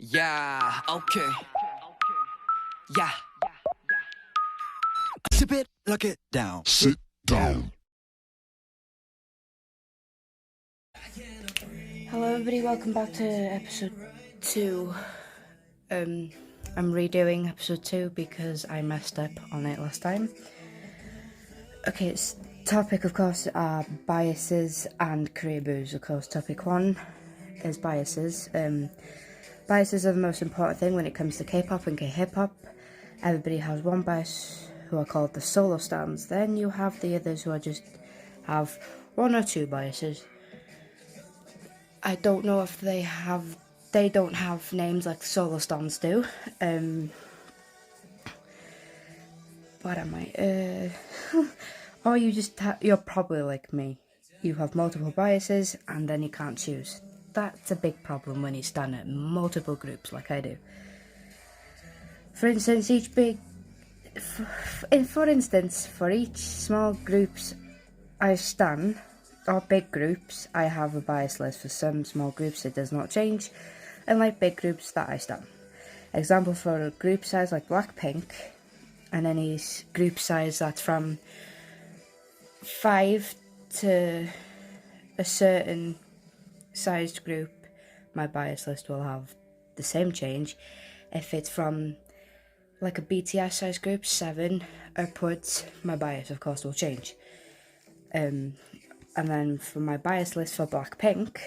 Yeah, okay. Yeah. Sip it, lock it down. Sit down. Hello everybody, welcome back to episode 2. I'm redoing episode 2 because I messed up on it last time. Okay, it's topic of course are biases and Koreaboos. Of course, topic 1 is biases. Biases are the most important thing when it comes to K-pop and K-hip-hop. Everybody has one bias who are called the solo stans. Then you have the others who are just have one or two biases. I don't know if they don't have names like solo stans do. What am I? Or you're probably like me. You have multiple biases and then you can't choose. That's a big problem when you stand at multiple groups like I do. For instance, for each small groups I stan, or big groups, I have a bias list. For some small groups it does not change, unlike big groups that I stan. Example for a group size like Blackpink, and any group size that's from 5 to a certain sized group, my bias list will have the same change. If it's from like a BTS size group, 7 upwards, my bias of course will change. And then for my bias list for Blackpink,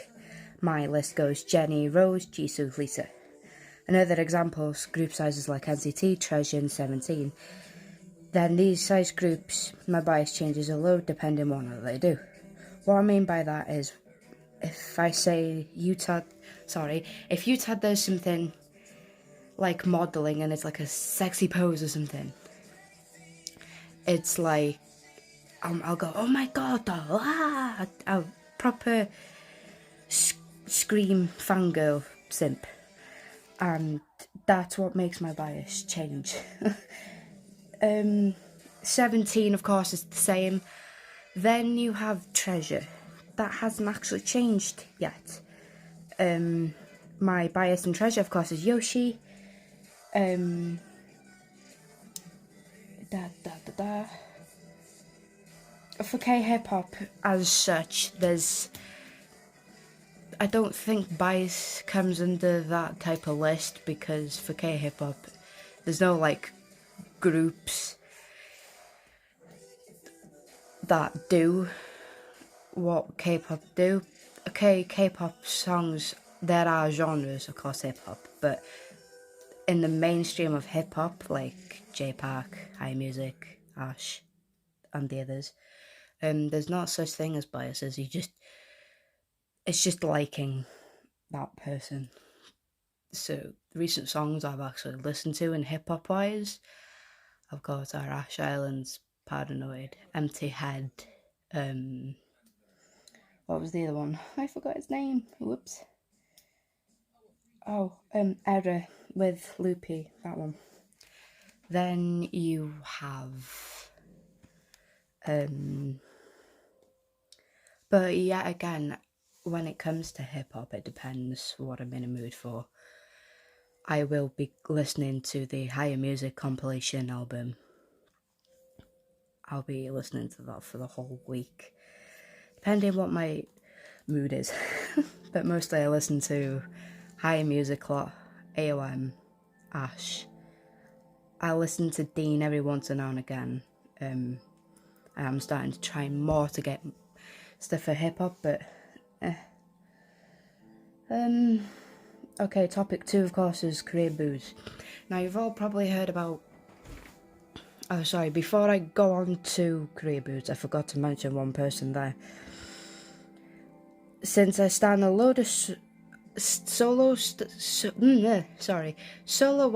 my list goes Jennie, Rose, Jisoo, Lisa. Another examples, group sizes like NCT, Treasure and 17. Then these size groups, my bias changes a lot depending on what they do. What I mean by that is, if I say if Utah does something like modelling and it's like a sexy pose or something, it's like, I'll go, oh my god, I'll proper scream fangirl simp. And that's what makes my bias change. 17 of course is the same. Then you have Treasure. That hasn't actually changed yet. My bias in Treasure of course is Yoshi. For K-hip-hop as such, I don't think bias comes under that type of list, because for K-hip-hop there's no like groups that do what K-pop do. Okay, K-pop songs, there are genres of course hip-hop, but in the mainstream of hip-hop like J-Park, High Music, Ash and the others, there's not such thing as biases. It's just liking that person. So the recent songs I've actually listened to in hip-hop wise, of course, are Ash Island's Paranoid, Empty Head, what was the other one? I forgot its name. Whoops. Oh, Error with Loopy, that one. Then you have, but yet again, when it comes to hip-hop, it depends what I'm in a mood for. I will be listening to the Higher Music compilation album. I'll be listening to that for the whole week, depending what my mood is. But mostly I listen to Higher Music a lot, AOM, Ash. I listen to Dean every once and again. I'm starting to try more to get stuff for hip-hop, but okay, topic 2 of course is Koreaboos. Now you've all probably heard about, before I go on to Koreaboos, I forgot to mention one person there. Since I stand a load of solo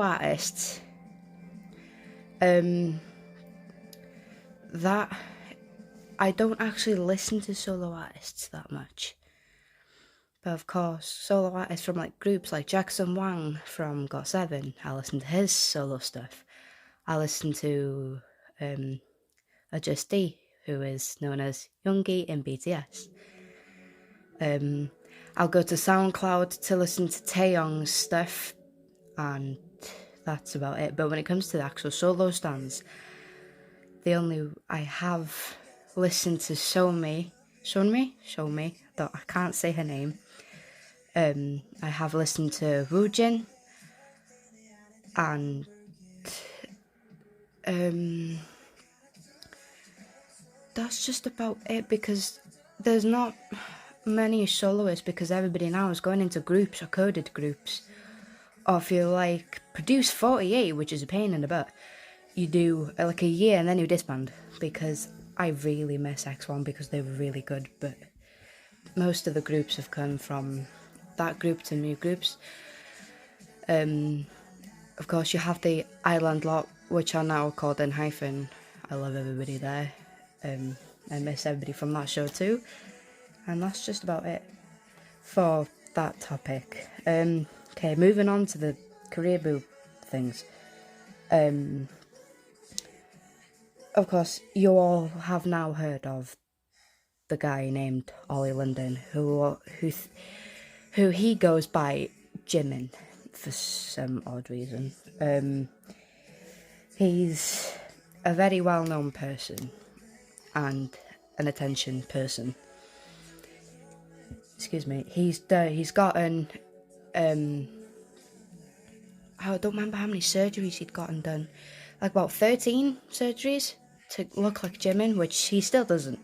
artists, that I don't actually listen to solo artists that much. But of course, solo artists from like groups like Jackson Wang from GOT7, I listen to his solo stuff. I listen to Just D, who is known as Yoongi in BTS. I'll go to SoundCloud to listen to Taeyong's stuff, and that's about it. But when it comes to the actual solo stands, I have listened to Shonmi, though I can't say her name. I have listened to Woojin, and that's just about it, because there's not many soloists, because everybody now is going into groups or coded groups. Or if you like produce 48, which is a pain in the butt, you do like a year and then you disband, because I really miss X1 because they were really good, but most of the groups have come from that group to new groups. Of course, you have the island lot, which are now called Hyphen. I love everybody there. I miss everybody from that show too. And that's just about it for that topic. Okay, moving on to the Koreaboo things. Of course, you all have now heard of the guy named Ollie London, who he goes by Jimin for some odd reason. He's a very well-known person and an attention person. Excuse me. He's gotten I don't remember how many surgeries he'd gotten done. Like about 13 surgeries to look like Jimin, which he still doesn't.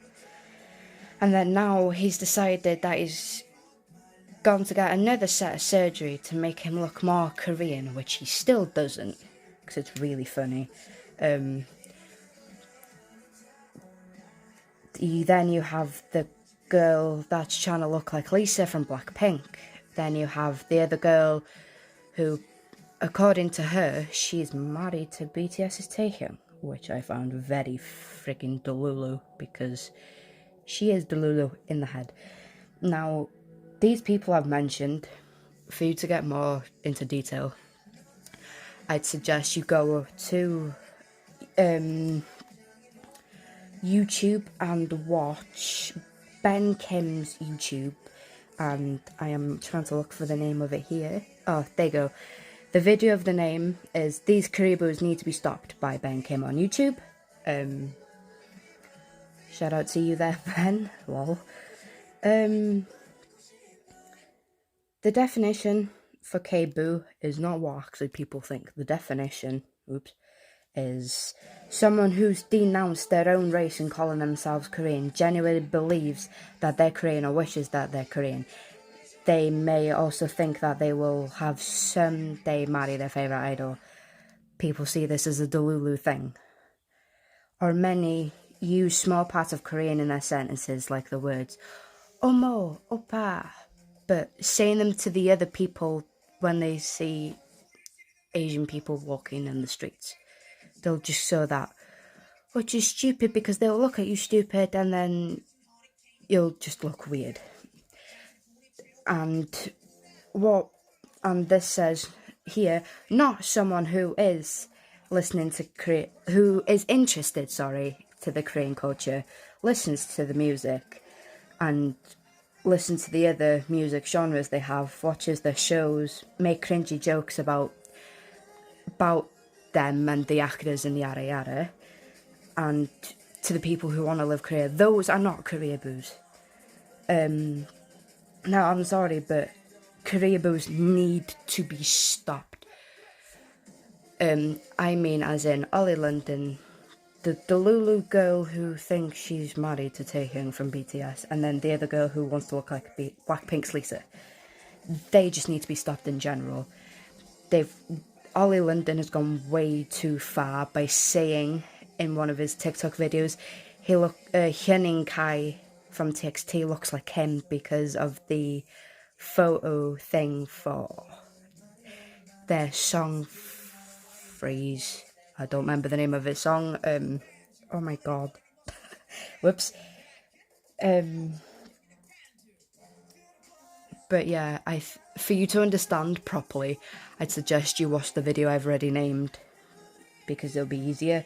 And then now he's decided that he's gone to get another set of surgery to make him look more Korean, which he still doesn't, because it's really funny. Then you have the girl that's trying to look like Lisa from Blackpink. Then you have the other girl who, according to her, she's married to BTS's Taehyung, which I found very freaking delulu, because she is delulu in the head. Now, these people I've mentioned, for you to get more into detail, I'd suggest you go to YouTube and watch Ben Kim's YouTube, and I am trying to look for the name of it here. Oh, there you go. The video of the name is "These Koreaboos Need to Be Stopped" by Ben Kim on YouTube. Shout out to you there, Ben. Lol. The definition for K-boo is not what actually people think. The definition, is someone who's denounced their own race and calling themselves Korean, genuinely believes that they're Korean or wishes that they're Korean. They may also think that they will have someday marry their favourite idol. People see this as a delulu thing. Or many use small parts of Korean in their sentences, like the words "omo," "oppa," but saying them to the other people when they see Asian people walking in the streets. They'll just show that, which is stupid, because they'll look at you stupid and then you'll just look weird. And this says here, not someone who is listening to who is interested, to the Korean culture, listens to the music and listens to the other music genres they have, watches their shows, make cringy jokes about them and the actors and yada yada, and to the people who want to live Korea, those are not Koreaboos. Now, I'm sorry, but Koreaboos need to be stopped. I mean, as in Ollie London, the Delulu girl who thinks she's married to Taehyung from BTS, and then the other girl who wants to look like Blackpink's Lisa. They just need to be stopped in general. Ollie London has gone way too far by saying in one of his TikTok videos, Hyunin Kai from TXT looks like him because of the photo thing for their song Freeze. I don't remember the name of his song. Oh my god. Whoops. But yeah, for you to understand properly, I'd suggest you watch the video I've already named, because it'll be easier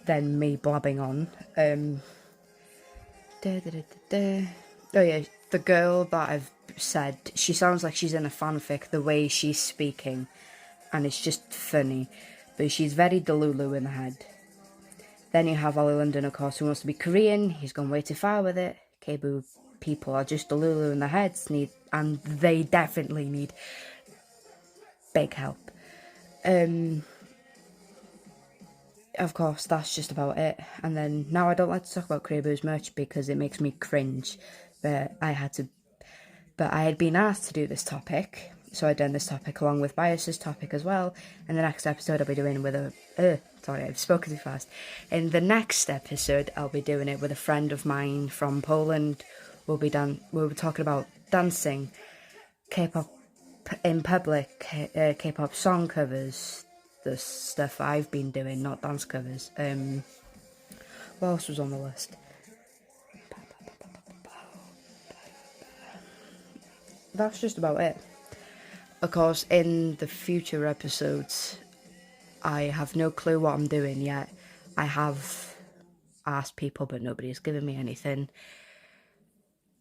than me blabbing on. Oh yeah, the girl that I've said, she sounds like she's in a fanfic, the way she's speaking. and it's just funny. But she's very Delulu in the head. Then you have Ollie London, of course, who wants to be Korean. He's gone way too far with it. Koreaboo people are just Delulu in their heads, and they definitely need big help. Of course, that's just about it. And then now I don't like to talk about Koreaboos much because it makes me cringe. But I had been asked to do this topic, so I'd done this topic along with Bias's topic as well. And the next episode I'll be doing with sorry, I've spoken too fast. In the next episode, I'll be doing it with a friend of mine from Poland. We'll be talking about dancing, K-pop in public, K-pop song covers, the stuff I've been doing, not dance covers. What else was on the list? That's just about it. Of course, in the future episodes, I have no clue what I'm doing yet. I have asked people, but nobody has given me anything.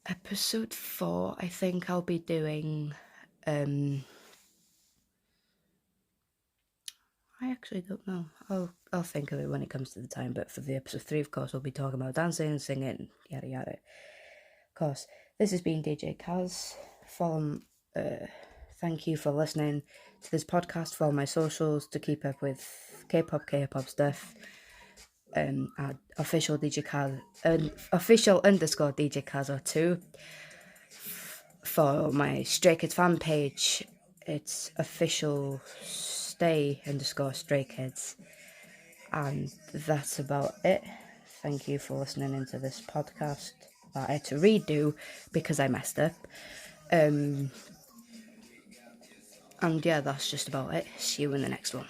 Episode 4, I think I'll be doing... I actually don't know. I'll think of it when it comes to the time. But for the episode 3, of course, we'll be talking about dancing, singing, yada yada. Of course, this has been DJ Kaz. Thank you for listening to this podcast. Follow my socials to keep up with K-pop stuff. At official DJ Kaz, official _ DJ Kaz 2. For my Stray Kids fan page, it's official stay _ Stray Kids. And that's about it. Thank you for listening into this podcast that I had to redo because I messed up. And yeah, that's just about it. See you in the next one.